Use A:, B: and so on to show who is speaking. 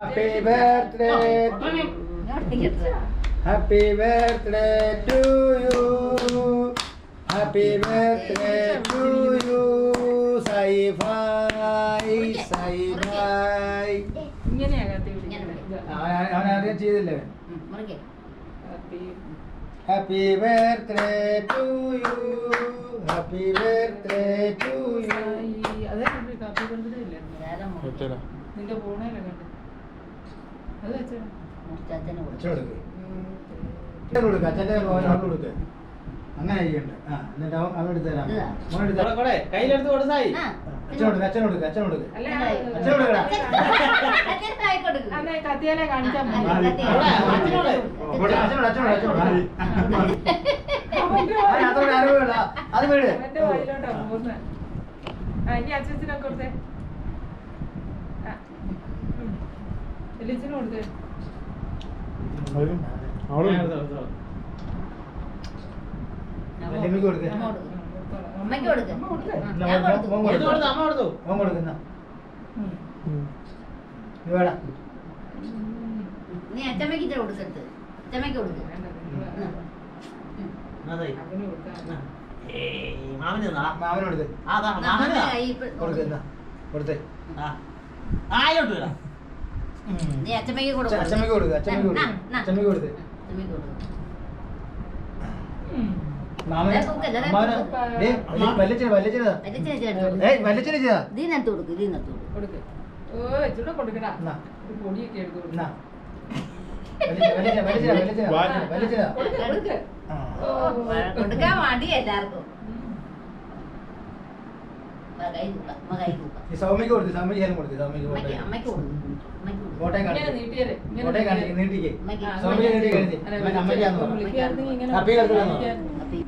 A: Happy birthday. Happy birthday to you. Happy birthday to you. Saifai, Saifai. അവനാദ്യം ചെയ്തില്ലേ? Happy birthday to you. Happy birthday to you.
B: അതെ happy birthday ഇല്ലേ നിന്റെ ഫോണിലല്ലേ കണ്ടത് അത് വെച്ചാ
A: അച്ഛൻ്റെ കൊടുക്ക് അങ്ങനെ ചെയ്യണ്ട. ആ എന്നിട്ട് അവൻ എടുത്ത് തരാം.
C: കയ്യിലെടുത്ത് കൊടുത്തായി
A: അച്ഛൻ കൊടുക്ക്
B: അതെ കത്തിയാലെ കാണിച്ചാൽ
A: അത് വീട്
B: അവന്റെ വായിലോട്ടാ പോകുന്നത്. ആ ഇനി അച്ഛനെ കൊടുത്തേ, എലിച്ചിന് കൊടുത്തേ.
A: അമ്മയ്ക്ക് കൊടുക്ക്.
D: അമ്മയ്ക്ക് കൊടുക്ക്.
A: മോൻ കൊടുക്കുന്ന വേടാ.
D: നീ അച്ചമ്മയ്ക്ക് ഇത്ര കൊടുക്കരുത്. അച്ചമ്മയ്ക്ക് കൊടുക്ക്.
B: അവന് കൊടുത്താ
A: മാമന് കൊടുത്ത് കൊടുക്കുന്ന കൊടുത്തേ.
D: നീ അച്ചമ്മയ്ക്ക് കൊടുക്ക്.
A: അച്ഛമ്മയ്ക്ക് കൊടുക്ക്. അച്ഛമ്മയ്ക്ക് കൊടുക്ക്. അച്ഛമ്മയ്ക്ക് കൊടുത്ത്
D: അച്ചമ്മയ്ക്ക് കൊടുക്ക്. ഇതിനകത്ത് കൊടുക്ക്. ഇതിനകത്ത് കൊടുക്ക്.
B: കൊടുക്ക്. ഓ ഇച്ചിരി കൊടുക്കടാ. ഒരു പൊടിയൊക്കെ എടുത്ത് കൊടുക്ക്. കൊടുക്ക്.
D: കൊടുക്കാൻ മടി എല്ലാവർക്കും.
A: സൗമ്യക്ക് കൊടുത്ത്. സൗമ്യക്ക് ഹെൽപ്പ് കൊടുത്ത്. സൗമ്യക്ക്
D: അമ്മയ്ക്ക് കൊടുക്കും.
A: കോട്ടയം
B: ഇങ്ങനെ നീട്ടിയാലേ
A: കോട്ടയം കാണിക്ക്. നീട്ടിക്കേ
D: അമ്മയ്ക്ക്
A: സൗമ്യക്ക് നീട്ടി കഴിഞ്ഞ് അമ്മയ്ക്കാന്ന് പറഞ്ഞു.
B: വിളിക്കായിരുന്നെങ്കിൽ ഇങ്ങനെ
A: ഹാപ്പി ബർത്ത്ഡേ
D: ഹാപ്പി